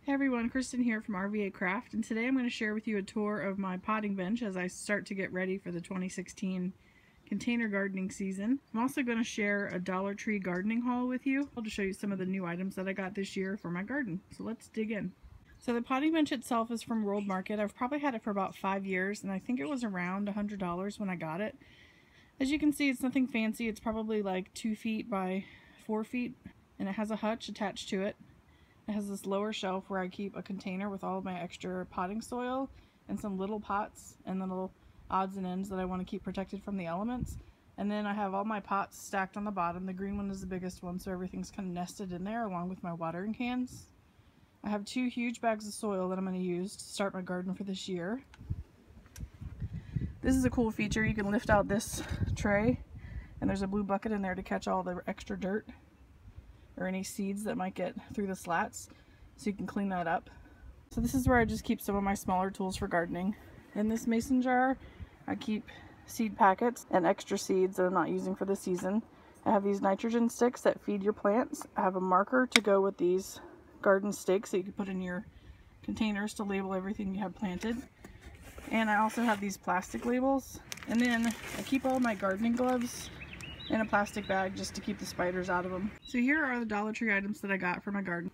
Hey everyone, Kristen here from RVA Craft, and today I'm going to share with you a tour of my potting bench as I start to get ready for the 2016 container gardening season. I'm also going to share a Dollar Tree gardening haul with you. I'll just show you some of the new items that I got this year for my garden. So let's dig in. So the potting bench itself is from World Market. I've probably had it for about 5 years, and I think it was around $100 when I got it. As you can see, it's nothing fancy. It's probably like 2 feet by 4 feet, and it has a hutch attached to it. It has this lower shelf where I keep a container with all of my extra potting soil and some little pots and little odds and ends that I want to keep protected from the elements. And then I have all my pots stacked on the bottom. The green one is the biggest one, so everything's kind of nested in there along with my watering cans. I have 2 huge bags of soil that I'm going to use to start my garden for this year. This is a cool feature. You can lift out this tray and there's a blue bucket in there to catch all the extra dirt or any seeds that might get through the slats, so you can clean that up. So this is where I just keep some of my smaller tools for gardening. In this mason jar I keep seed packets and extra seeds that I'm not using for the season. I have these nitrogen sticks that feed your plants. I have a marker to go with these garden stakes that you can put in your containers to label everything you have planted. And I also have these plastic labels. And then I keep all my gardening gloves in a plastic bag just to keep the spiders out of them. So here are the Dollar Tree items that I got for my garden.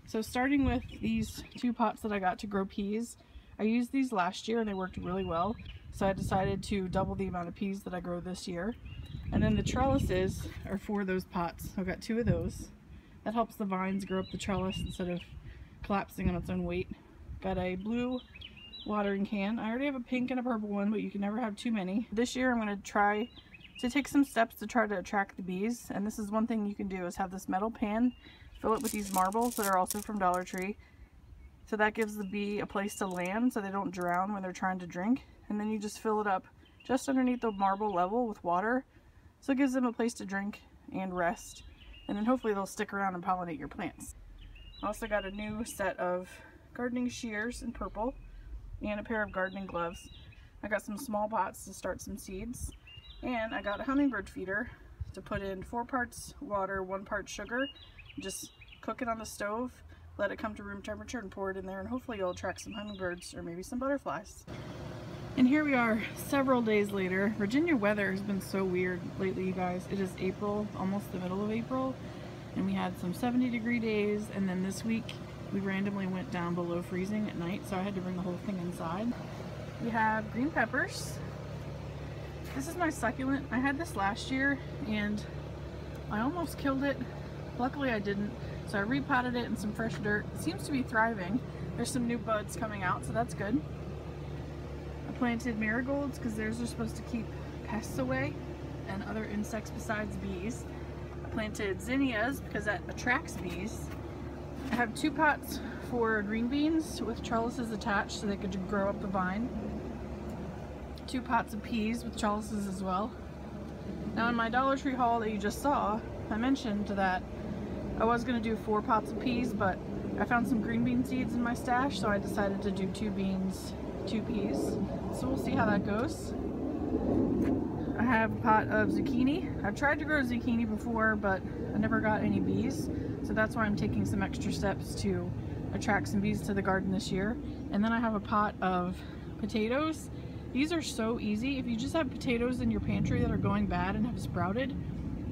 So starting with these 2 pots that I got to grow peas. I used these last year and they worked really well, so I decided to double the amount of peas that I grow this year. And then the trellises are for those pots. I've got 2 of those. That helps the vines grow up the trellis instead of collapsing on its own weight. Got a blue watering can. I already have a pink and a purple one, but you can never have too many. This year I'm going to try to take some steps to try to attract the bees, and this is one thing you can do, is have this metal pan, fill it with these marbles that are also from Dollar Tree, so that gives the bee a place to land so they don't drown when they're trying to drink. And then you just fill it up just underneath the marble level with water, so it gives them a place to drink and rest, and then hopefully they'll stick around and pollinate your plants. I also got a new set of gardening shears in purple and a pair of gardening gloves. I got some small pots to start some seeds. And I got a Hummingbird Feeder to put in 4 parts water, 1 part sugar. Just cook it on the stove, let it come to room temperature, and pour it in there, and hopefully you'll attract some hummingbirds or maybe some butterflies. And here we are several days later. Virginia weather has been so weird lately, you guys. It is April, almost the middle of April, and we had some 70-degree days, and then this week we randomly went down below freezing at night, so I had to bring the whole thing inside. We have green peppers. This is my succulent. I had this last year and I almost killed it. Luckily I didn't, so I repotted it in some fresh dirt. It seems to be thriving. There's some new buds coming out, so that's good. I planted marigolds because theirs are supposed to keep pests away and other insects besides bees. I planted zinnias because that attracts bees. I have 2 pots for green beans with trellises attached so they could grow up the vine. 2 pots of peas with trellises as well. Now in my Dollar Tree haul that you just saw, I mentioned that I was going to do 4 pots of peas, but I found some green bean seeds in my stash, so I decided to do 2 beans, 2 peas. So we'll see how that goes. I have a pot of zucchini. I've tried to grow zucchini before, but I never got any bees, so that's why I'm taking some extra steps to attract some bees to the garden this year. And then I have a pot of potatoes. These are so easy. If you just have potatoes in your pantry that are going bad and have sprouted,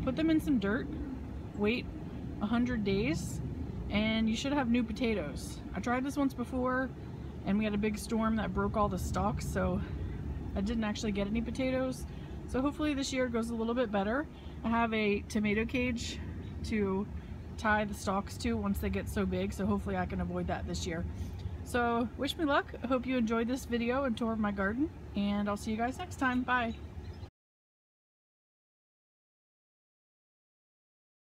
put them in some dirt, wait 100 days, and you should have new potatoes. I tried this once before and we had a big storm that broke all the stalks, so I didn't actually get any potatoes. So hopefully this year goes a little bit better. I have a tomato cage to tie the stalks to once they get so big, so hopefully I can avoid that this year. So wish me luck. I hope you enjoyed this video and tour of my garden, and I'll see you guys next time. Bye.